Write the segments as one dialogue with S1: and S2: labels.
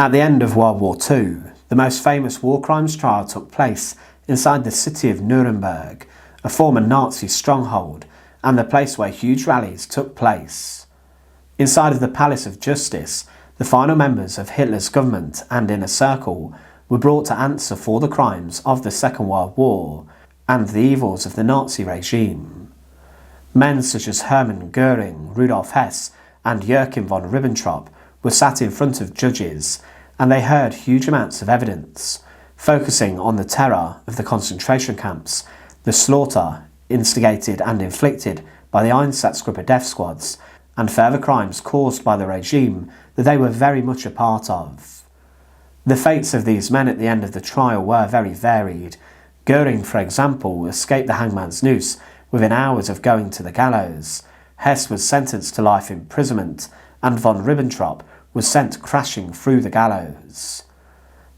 S1: At the end of World War II, the most famous war crimes trial took place inside the city of Nuremberg, a former Nazi stronghold, and the place where huge rallies took place. Inside of the Palace of Justice, the final members of Hitler's government and Inner Circle were brought to answer for the crimes of the Second World War and the evils of the Nazi regime. Men such as Hermann Göring, Rudolf Hess and Erika von Ribbentrop were sat in front of judges, and they heard huge amounts of evidence, focusing on the terror of the concentration camps, the slaughter instigated and inflicted by the Einsatzgruppe death squads, and further crimes caused by the regime that they were very much a part of. The fates of these men at the end of the trial were very varied. Göring, for example, escaped the hangman's noose within hours of going to the gallows. Hess was sentenced to life imprisonment, and von Ribbentrop was sent crashing through the gallows.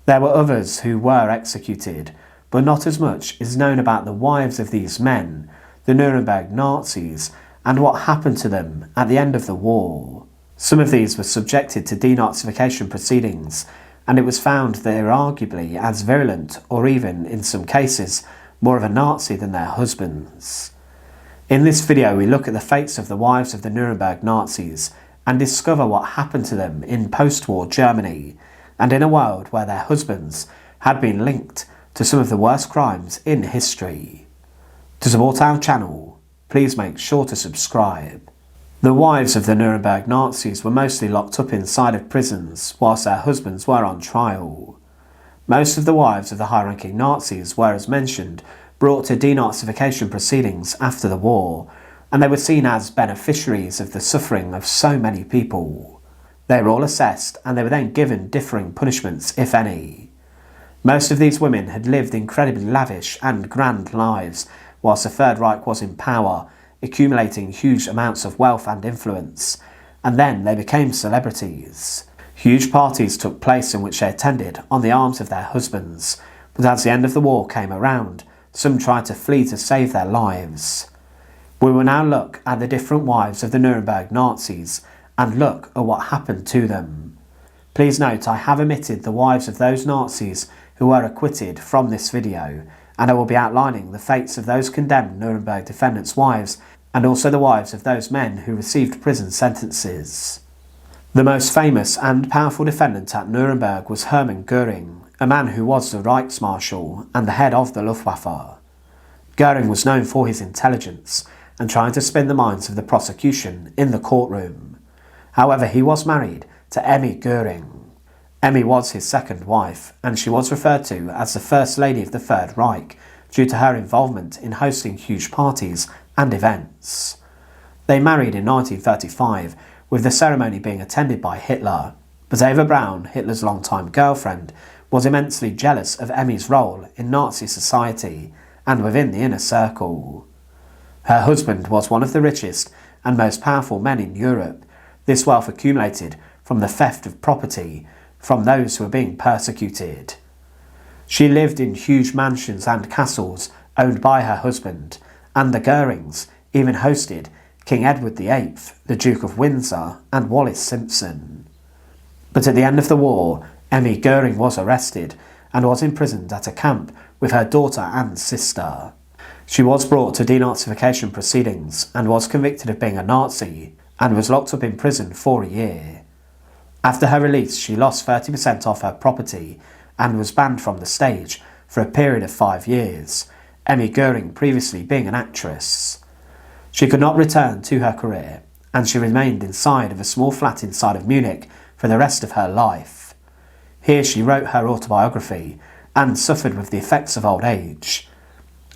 S1: There were others who were executed, but not as much is known about the wives of these men, the Nuremberg Nazis, and what happened to them at the end of the war. Some of these were subjected to denazification proceedings, and it was found they were arguably as virulent, or even, in some cases, more of a Nazi than their husbands. In this video we look at the fates of the wives of the Nuremberg Nazis and discover what happened to them in post-war Germany, and in a world where their husbands had been linked to some of the worst crimes in history. To support our channel, please make sure to subscribe. The wives of the Nuremberg Nazis were mostly locked up inside of prisons whilst their husbands were on trial. Most of the wives of the high-ranking Nazis were, as mentioned, brought to denazification proceedings after the war, and they were seen as beneficiaries of the suffering of so many people. They were all assessed, and they were then given differing punishments, if any. Most of these women had lived incredibly lavish and grand lives whilst the Third Reich was in power, accumulating huge amounts of wealth and influence, and then they became celebrities. Huge parties took place in which they attended on the arms of their husbands, but as the end of the war came around, some tried to flee to save their lives. We will now look at the different wives of the Nuremberg Nazis and look at what happened to them. Please note I have omitted the wives of those Nazis who were acquitted from this video, and I will be outlining the fates of those condemned Nuremberg defendants' wives and also the wives of those men who received prison sentences. The most famous and powerful defendant at Nuremberg was Hermann Göring, a man who was the Reichsmarshal and the head of the Luftwaffe. Göring was known for his intelligence and trying to spin the minds of the prosecution in the courtroom. However, he was married to Emmy Göring. Emmy was his second wife, and she was referred to as the First Lady of the Third Reich due to her involvement in hosting huge parties and events. They married in 1935, with the ceremony being attended by Hitler, but Eva Braun, Hitler's longtime girlfriend, was immensely jealous of Emmy's role in Nazi society and within the inner circle. Her husband was one of the richest and most powerful men in Europe. This wealth accumulated from the theft of property from those who were being persecuted. She lived in huge mansions and castles owned by her husband, and the Görings even hosted King Edward VIII, the Duke of Windsor, and Wallis Simpson. But at the end of the war, Emmy Göring was arrested and was imprisoned at a camp with her daughter and sister. She was brought to denazification proceedings and was convicted of being a Nazi and was locked up in prison for a year. After her release, she lost 30% of her property and was banned from the stage for a period of 5 years, Emmy Göring previously being an actress. She could not return to her career, and she remained inside of a small flat inside of Munich for the rest of her life. Here she wrote her autobiography and suffered with the effects of old age.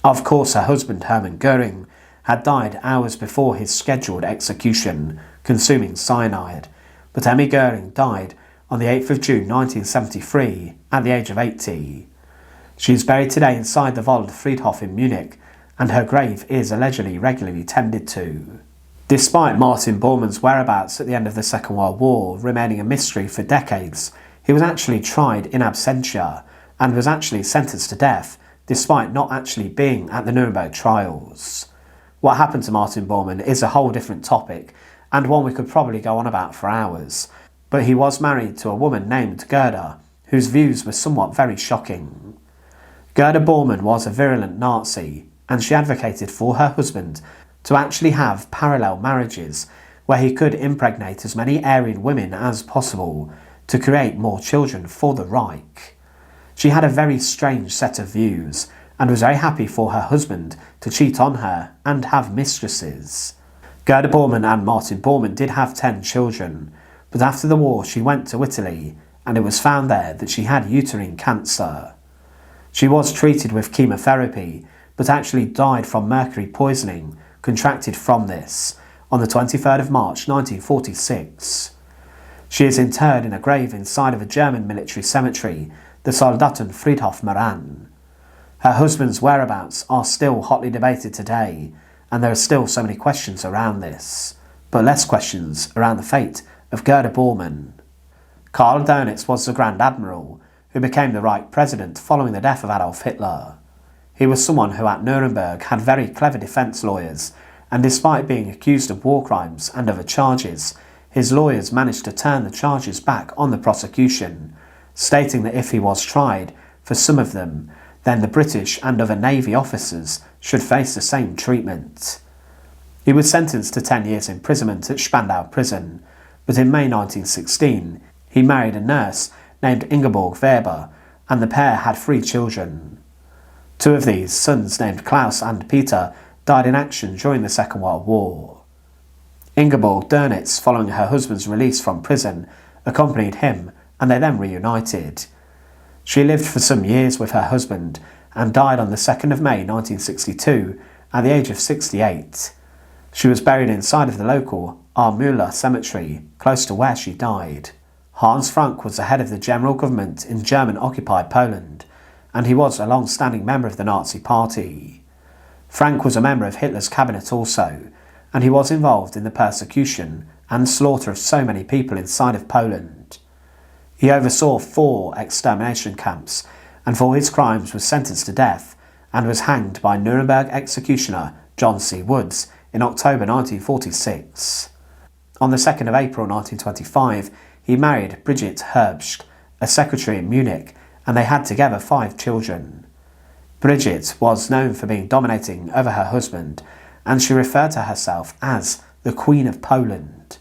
S1: Of course, her husband Hermann Göring had died hours before his scheduled execution, consuming cyanide, but Emmy Göring died on the 8th of June 1973 at the age of 80. She is buried today inside the Waldfriedhof in Munich, and her grave is allegedly regularly tended to. Despite Martin Bormann's whereabouts at the end of the Second World War remaining a mystery for decades, he was actually tried in absentia and was actually sentenced to death despite not actually being at the Nuremberg Trials. What happened to Martin Bormann is a whole different topic, and one we could probably go on about for hours, but he was married to a woman named Gerda, whose views were somewhat very shocking. Gerda Bormann was a virulent Nazi, and she advocated for her husband to actually have parallel marriages where he could impregnate as many Aryan women as possible to create more children for the Reich. She had a very strange set of views and was very happy for her husband to cheat on her and have mistresses. Gerda Bormann and Martin Bormann did have 10 children, but after the war she went to Italy and it was found there that she had uterine cancer. She was treated with chemotherapy, but actually died from mercury poisoning contracted from this on the 23rd of March 1946. She is interred in a grave inside of a German military cemetery, the Soldatenfriedhof Meran. Her husband's whereabouts are still hotly debated today, and there are still so many questions around this, but less questions around the fate of Gerda Bormann. Karl Dönitz was the Grand Admiral, who became the Reich President following the death of Adolf Hitler. He was someone who at Nuremberg had very clever defence lawyers, and despite being accused of war crimes and other charges, his lawyers managed to turn the charges back on the prosecution, stating that if he was tried for some of them, then the British and other Navy officers should face the same treatment. He was sentenced to 10 years imprisonment at Spandau prison, but in May 1916 he married a nurse named Ingeborg Weber, and the pair had 3 children. 2 of these, sons named Klaus and Peter, died in action during the Second World War. Ingeborg Dönitz, following her husband's release from prison, accompanied him and they then reunited. She lived for some years with her husband and died on the 2nd of May 1962 at the age of 68. She was buried inside of the local Armüller cemetery, close to where she died. Hans Frank was the head of the general government in German-occupied Poland, and he was a long-standing member of the Nazi Party. Frank was a member of Hitler's cabinet also, and he was involved in the persecution and slaughter of so many people inside of Poland. He oversaw 4 extermination camps, and for his crimes was sentenced to death and was hanged by Nuremberg executioner John C. Woods in October 1946. On the 2nd of April 1925, he married Brigitte Herbst, a secretary in Munich, and they had together 5 children. Brigitte was known for being dominating over her husband, and she referred to herself as the Queen of Poland.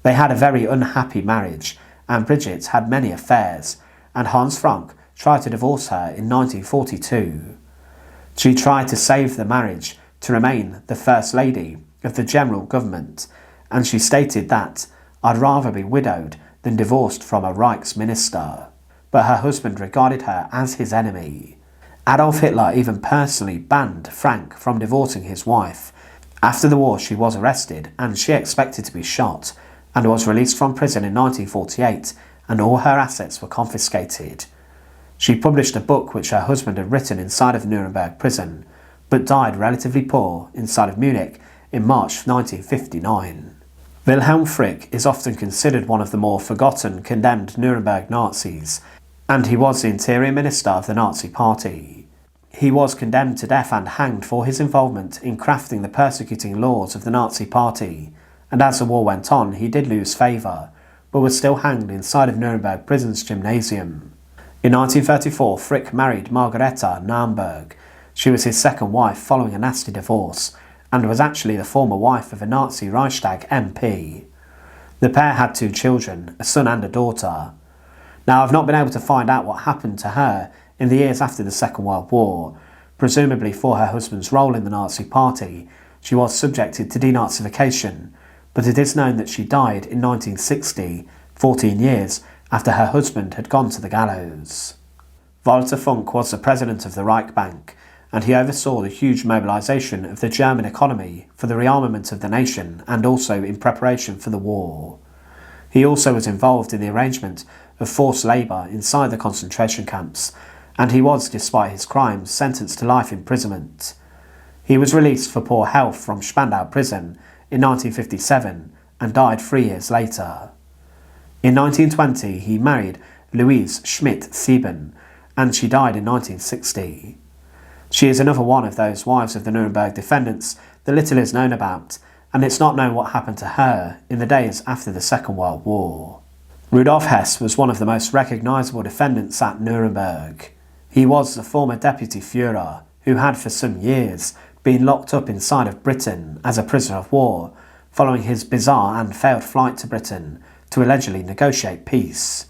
S1: They had a very unhappy marriage, and Brigitte had many affairs, and Hans Frank tried to divorce her in 1942. She tried to save the marriage to remain the First Lady of the General Government, and she stated that, "I'd rather be widowed than divorced from a Reichsminister." But her husband regarded her as his enemy. Adolf Hitler even personally banned Frank from divorcing his wife. After the war she was arrested and she expected to be shot, and was released from prison in 1948, and all her assets were confiscated. She published a book which her husband had written inside of Nuremberg prison, but died relatively poor inside of Munich in March 1959. Wilhelm Frick is often considered one of the more forgotten, condemned Nuremberg Nazis, and he was the Interior Minister of the Nazi Party. He was condemned to death and hanged for his involvement in crafting the persecuting laws of the Nazi Party, and as the war went on he did lose favour, but was still hanged inside of Nuremberg prison's gymnasium. In 1934 Frick married Margarete Naumburg. She was his second wife following a nasty divorce, and was actually the former wife of a Nazi Reichstag MP. The pair had 2 children, a son and a daughter. Now, I've not been able to find out what happened to her in the years after the Second World War. Presumably for her husband's role in the Nazi Party, she was subjected to denazification, but it is known that she died in 1960, 14 years after her husband had gone to the gallows. Walter Funk was the president of the Reich Bank, and he oversaw the huge mobilisation of the German economy for the rearmament of the nation and also in preparation for the war. He also was involved in the arrangement of forced labour inside the concentration camps, and he was, despite his crimes, sentenced to life imprisonment. He was released for poor health from Spandau prison in 1957 and died 3 years later. In 1920 he married Louise Schmidt-Sieben, and she died in 1960. She is another one of those wives of the Nuremberg defendants that little is known about, and it's not known what happened to her in the days after the Second World War. Rudolf Hess was one of the most recognisable defendants at Nuremberg. He was the former deputy Führer, who had for some years been locked up inside of Britain as a prisoner of war, following his bizarre and failed flight to Britain to allegedly negotiate peace.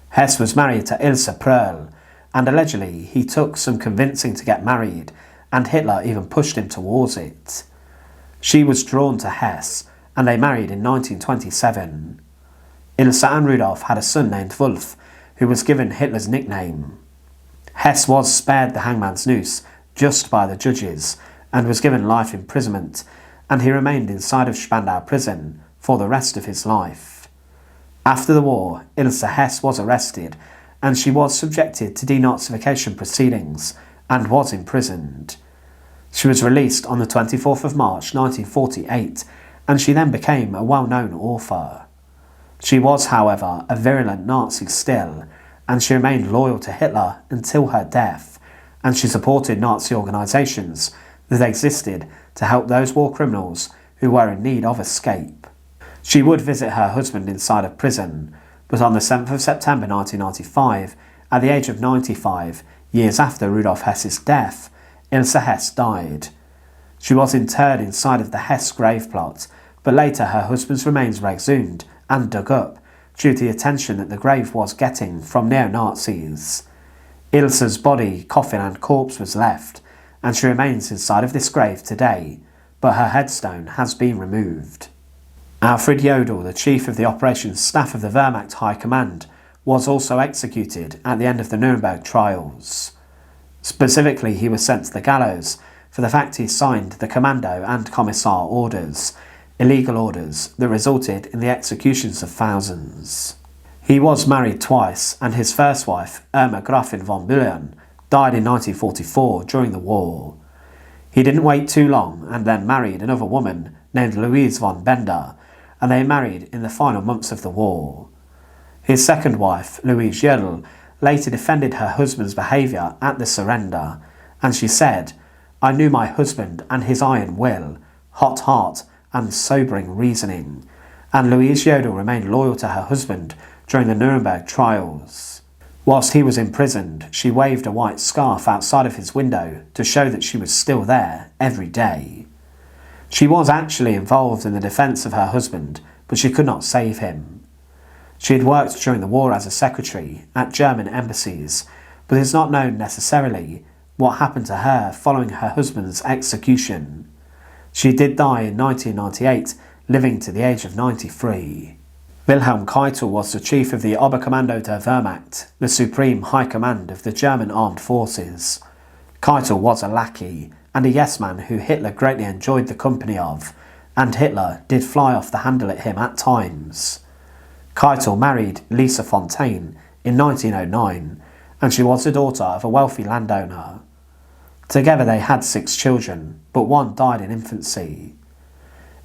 S1: Hess was married to Ilse Pröll, and allegedly he took some convincing to get married, and Hitler even pushed him towards it. She was drawn to Hess, and they married in 1927. Ilse and Rudolf had a son named Wolf, who was given Hitler's nickname. Hess was spared the hangman's noose just by the judges, and was given life imprisonment, and he remained inside of Spandau prison for the rest of his life. After the war, Ilse Hess was arrested, and she was subjected to denazification proceedings and was imprisoned. She was released on the 24th of March 1948, and she then became a well-known author. She was, however, a virulent Nazi still, and she remained loyal to Hitler until her death, and she supported Nazi organisations that existed to help those war criminals who were in need of escape. She would visit her husband inside of prison, but on the 7th of September 1995, at the age of 95, years after Rudolf Hess's death, Ilse Hess died. She was interred inside of the Hess grave plot, but later her husband's remains were exhumed and dug up due to the attention that the grave was getting from neo-Nazis. Ilse's body, coffin and corpse was left, and she remains inside of this grave today, but her headstone has been removed. Alfred Jodl, the chief of the operations staff of the Wehrmacht High Command, was also executed at the end of the Nuremberg Trials. Specifically, he was sent to the gallows for the fact he signed the Commando and Commissar orders, illegal orders that resulted in the executions of thousands. He was married twice, and his first wife, Irma Gräfin von Bülow, died in 1944 during the war. He didn't wait too long and then married another woman named Louise von Bender, and they married in the final months of the war. His second wife, Luise Jodl, later defended her husband's behaviour at the surrender, and she said, "I knew my husband and his iron will, hot heart and sobering reasoning," and Luise Jodl remained loyal to her husband during the Nuremberg trials. Whilst he was imprisoned, she waved a white scarf outside of his window to show that she was still there every day. She was actually involved in the defence of her husband, but she could not save him. She had worked during the war as a secretary at German embassies, but it is not known necessarily what happened to her following her husband's execution. She did die in 1998, living to the age of 93. Wilhelm Keitel was the chief of the Oberkommando der Wehrmacht, the supreme high command of the German armed forces. Keitel was a lackey and a yes-man who Hitler greatly enjoyed the company of, and Hitler did fly off the handle at him at times. Keitel married Lise Fontaine in 1909, and she was the daughter of a wealthy landowner. Together they had 6 children, but one died in infancy.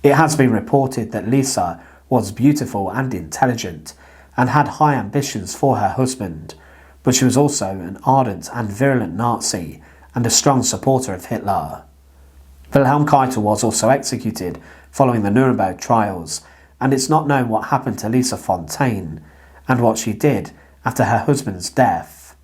S1: It has been reported that Lisa was beautiful and intelligent, and had high ambitions for her husband, but she was also an ardent and virulent Nazi, and a strong supporter of Hitler. Wilhelm Keitel was also executed following the Nuremberg trials, and it's not known what happened to Lise Fontaine, and what she did after her husband's death.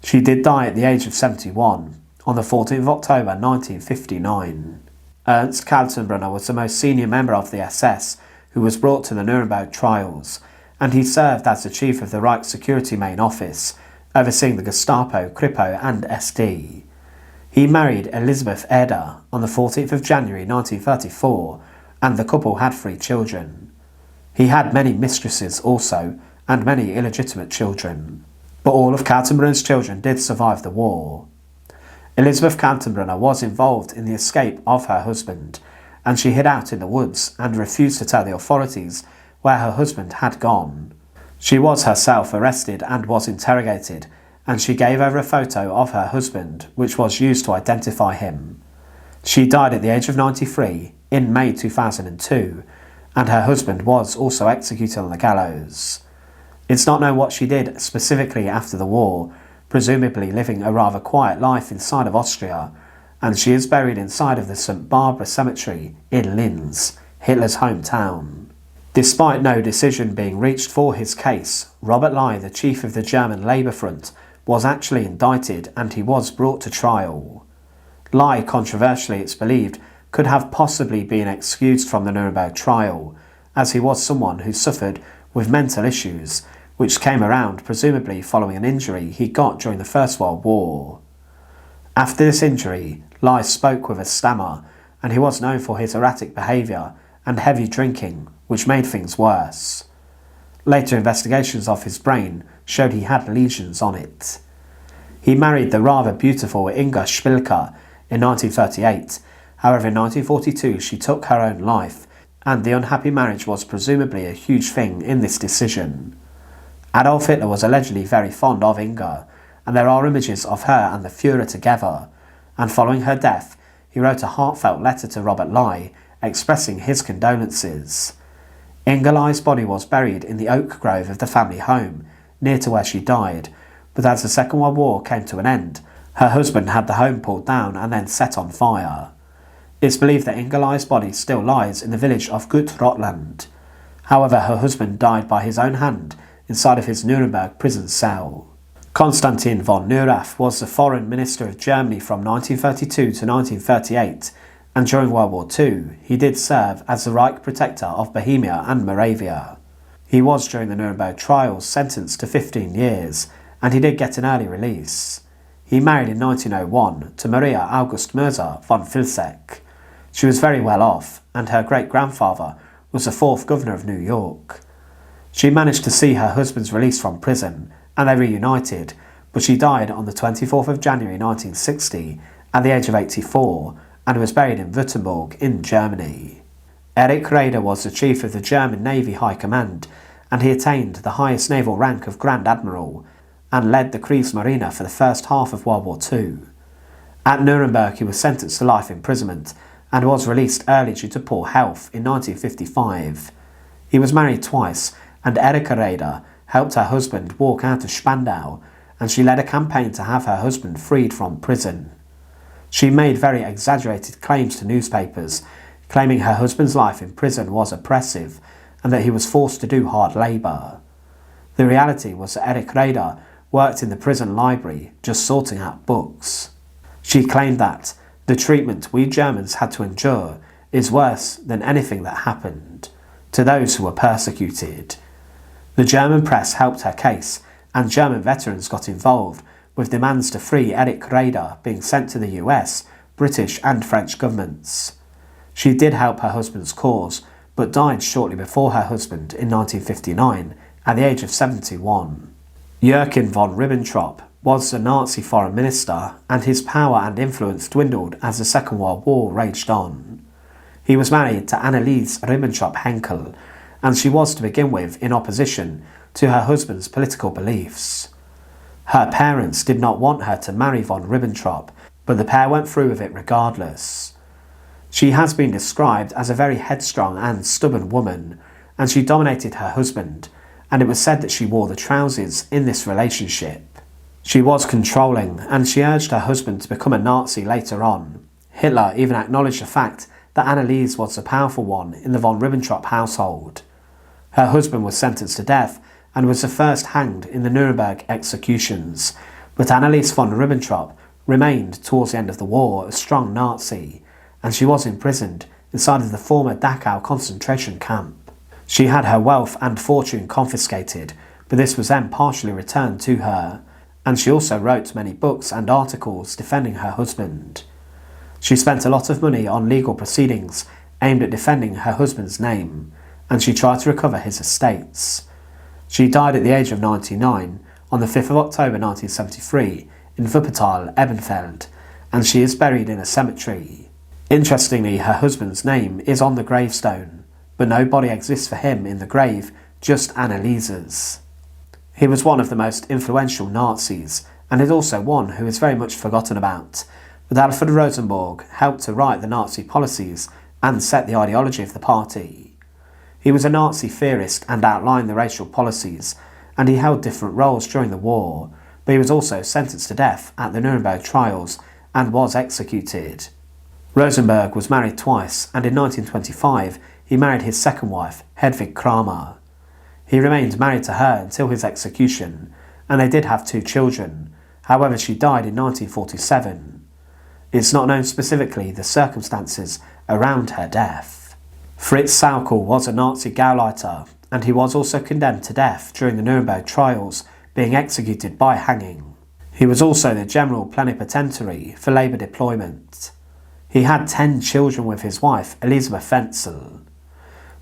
S1: She did die at the age of 71, on the 14th of October 1959. Ernst Kaltenbrunner was the most senior member of the SS who was brought to the Nuremberg trials, and he served as the chief of the Reich Security Main Office, overseeing the Gestapo, Kripo and SD. He married Elisabeth Raeder on the 14th of January 1934, and the couple had 3 children. He had many mistresses also, and many illegitimate children, but all of Kaltenbrunner's children did survive the war. Elisabeth Kaltenbrunner was involved in the escape of her husband, and she hid out in the woods and refused to tell the authorities where her husband had gone. She was herself arrested and was interrogated, and she gave over a photo of her husband, which was used to identify him. She died at the age of 93 in May 2002, and her husband was also executed on the gallows. It's not known what she did specifically after the war, presumably living a rather quiet life inside of Austria, and she is buried inside of the St. Barbara Cemetery in Linz, Hitler's hometown. Despite no decision being reached for his case, Robert Ley, the chief of the German Labour Front, was actually indicted and he was brought to trial. Ley, controversially it's believed, could have possibly been excused from the Nuremberg trial, as he was someone who suffered with mental issues, which came around presumably following an injury he got during the First World War. After this injury, Ley spoke with a stammer, and he was known for his erratic behaviour and heavy drinking, which made things worse. Later investigations of his brain showed he had lesions on it. He married the rather beautiful Inga Spielke in 1938, however in 1942 she took her own life, and the unhappy marriage was presumably a huge thing in this decision. Adolf Hitler was allegedly very fond of Inga, and there are images of her and the Führer together, and following her death he wrote a heartfelt letter to Robert Ley expressing his condolences. Inga Ley's body was buried in the oak grove of the family home, near to where she died, but as the Second World War came to an end, her husband had the home pulled down and then set on fire. It's believed that Inga Ley's body still lies in the village of Gut-Rotland. However, her husband died by his own hand inside of his Nuremberg prison cell. Konstantin von Neurath was the foreign minister of Germany from 1932 to 1938, and during World War II he did serve as the Reich protector of Bohemia and Moravia. He was during the Nuremberg Trials sentenced to 15 years, and he did get an early release. He married in 1901 to Maria August Mirza von Filsek. She was very well off, and her great-grandfather was the 4th governor of New York. She managed to see her husband's release from prison, and they reunited, but she died on the 24th of January 1960 at the age of 84 and was buried in Württemberg in Germany. Erika Raeder was the chief of the German Navy High Command, and he attained the highest naval rank of Grand Admiral and led the Kriegsmarine for the first half of World War II. At Nuremberg he was sentenced to life imprisonment and was released early due to poor health in 1955. He was married twice, and Erika Raeder helped her husband walk out of Spandau, and she led a campaign to have her husband freed from prison. She made very exaggerated claims to newspapers, claiming her husband's life in prison was oppressive and that he was forced to do hard labour. The reality was that Erika Raeder worked in the prison library just sorting out books. She claimed that the treatment we Germans had to endure is worse than anything that happened to those who were persecuted. The German press helped her case, and German veterans got involved with demands to free Erika Raeder being sent to the US, British and French governments. She did help her husband's cause, but died shortly before her husband in 1959 at the age of 71. Joachim von Ribbentrop was the Nazi foreign minister, and his power and influence dwindled as the Second World War raged on. He was married to Annelies Ribbentrop Henkel, and she was to begin with in opposition to her husband's political beliefs. Her parents did not want her to marry von Ribbentrop, but the pair went through with it regardless. She has been described as a very headstrong and stubborn woman, and she dominated her husband, and it was said that she wore the trousers in this relationship. She was controlling, and she urged her husband to become a Nazi later on. Hitler even acknowledged the fact that Annelies was the powerful one in the von Ribbentrop household. Her husband was sentenced to death and was the first hanged in the Nuremberg executions, but Annelies von Ribbentrop remained towards the end of the war a strong Nazi, and she was imprisoned inside of the former Dachau concentration camp. She had her wealth and fortune confiscated, but this was then partially returned to her, and she also wrote many books and articles defending her husband. She spent a lot of money on legal proceedings aimed at defending her husband's name, and she tried to recover his estates. She died at the age of 99 on the 5th of October 1973 in Wuppertal, Ebenfeld, and she is buried in a cemetery. Interestingly, her husband's name is on the gravestone, but no body exists for him in the grave, just Anneliese's. He was one of the most influential Nazis, and is also one who is very much forgotten about, but Alfred Rosenberg helped to write the Nazi policies and set the ideology of the party. He was a Nazi theorist and outlined the racial policies, and he held different roles during the war, but he was also sentenced to death at the Nuremberg Trials and was executed. Rosenberg was married twice, and in 1925 he married his second wife, Hedwig Kramer. He remained married to her until his execution, and they did have 2 children. However, she died in 1947. It's not known specifically the circumstances around her death. Fritz Sauckel was a Nazi Gauleiter, and he was also condemned to death during the Nuremberg Trials, being executed by hanging. He was also the General Plenipotentiary for labour deployment. He had 10 children with his wife, Elisabeth Wenzel.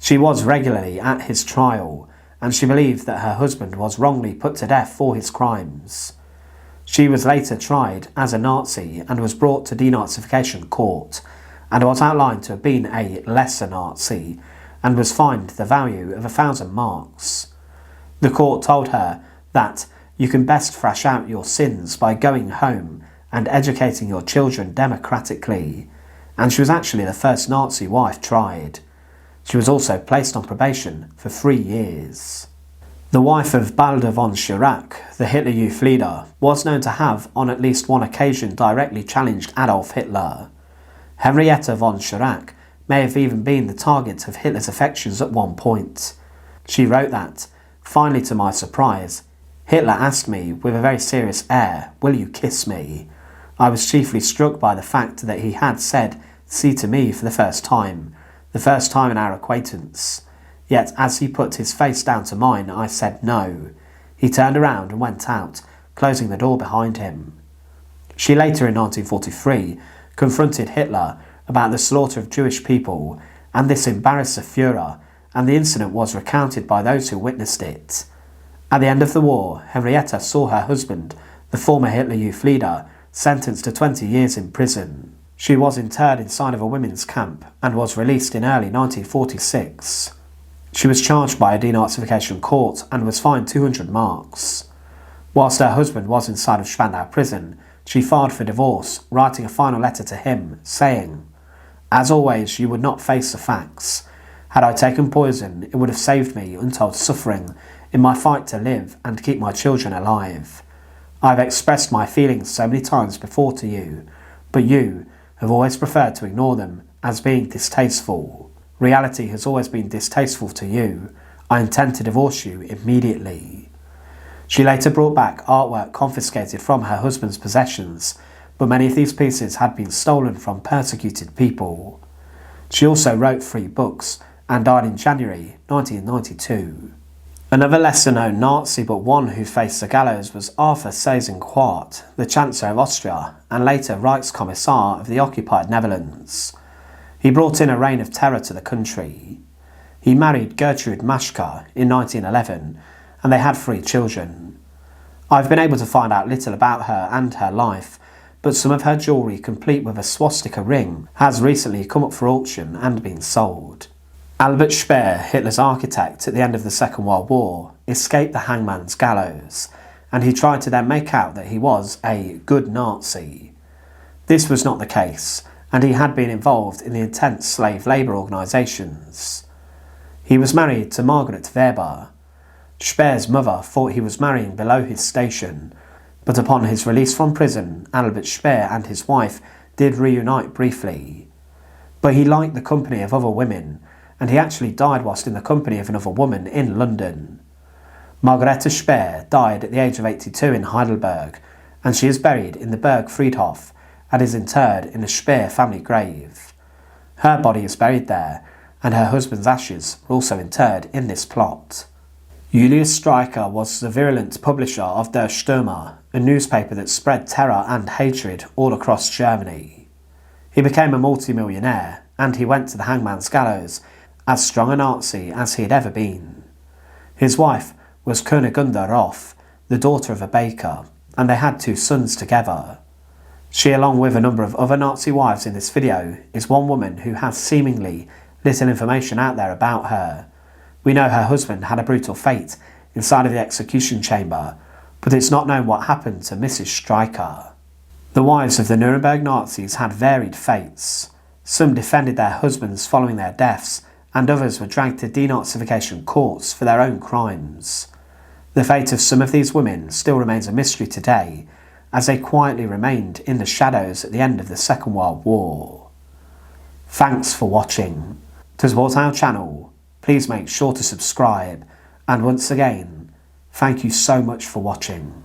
S1: She was regularly at his trial, and she believed that her husband was wrongly put to death for his crimes. She was later tried as a Nazi and was brought to denazification court, and was outlined to have been a lesser Nazi, and was fined the value of 1,000 marks. The court told her that you can best thrash out your sins by going home and educating your children democratically, and she was actually the first Nazi wife tried. She was also placed on probation for 3 years. The wife of Baldur von Schirach, the Hitler Youth leader, was known to have on at least one occasion directly challenged Adolf Hitler. Henriette von Schirach may have even been the target of Hitler's affections at one point. She wrote that, "Finally, to my surprise, Hitler asked me with a very serious air, 'Will you kiss me?' I was chiefly struck by the fact that he had said 'Sie' to me for the first time in our acquaintance. Yet as he put his face down to mine, I said no. He turned around and went out, closing the door behind him." She later, in 1943, confronted Hitler about the slaughter of Jewish people, and this embarrassed the Führer, and the incident was recounted by those who witnessed it. At the end of the war, Henriette saw her husband, the former Hitler Youth leader, sentenced to 20 years in prison. She was interred inside of a women's camp and was released in early 1946. She was charged by a denazification court and was fined 200 marks. Whilst her husband was inside of Spandau prison, she filed for divorce, writing a final letter to him, saying, "As always, you would not face the facts. Had I taken poison, it would have saved me untold suffering in my fight to live and keep my children alive. I have expressed my feelings so many times before to you, but you have always preferred to ignore them as being distasteful. Reality has always been distasteful to you. I intend to divorce you immediately." She later brought back artwork confiscated from her husband's possessions, but many of these pieces had been stolen from persecuted people. She also wrote 3 books and died in January 1992. Another lesser-known Nazi, but one who faced the gallows, was Gertrude Seyss-Inquart, the Chancellor of Austria and later Reichskommissar of the occupied Netherlands. He brought in a reign of terror to the country. He married Gertrude Maschka in 1911, and they had 3 children. I've been able to find out little about her and her life, but some of her jewellery, complete with a swastika ring, has recently come up for auction and been sold. Albert Speer, Hitler's architect at the end of the Second World War, escaped the hangman's gallows, and he tried to then make out that he was a good Nazi. This was not the case, and he had been involved in the intense slave labour organisations. He was married to Margaret Weber. Speer's mother thought he was marrying below his station, but upon his release from prison, Albert Speer and his wife did reunite briefly. But he liked the company of other women, and he actually died whilst in the company of another woman in London. Margarete Speer died at the age of 82 in Heidelberg, and she is buried in the Bergfriedhof and is interred in the Speer family grave. Her body is buried there, and her husband's ashes are also interred in this plot. Julius Streicher was the virulent publisher of Der Stürmer, a newspaper that spread terror and hatred all across Germany. He became a multi-millionaire, and he went to the hangman's gallows as strong a Nazi as he had ever been. His wife was Kunigunde Roth, the daughter of a baker, and they had 2 sons together. She, along with a number of other Nazi wives in this video, is one woman who has seemingly little information out there about her. We know her husband had a brutal fate inside of the execution chamber, but it's not known what happened to Mrs. Streicher. The wives of the Nuremberg Nazis had varied fates. Some defended their husbands following their deaths, and others were dragged to denazification courts for their own crimes. The fate of some of these women still remains a mystery today, as they quietly remained in the shadows at the end of the Second World War. Thanks for watching. To support our channel, please make sure to subscribe, and once again, thank you so much for watching.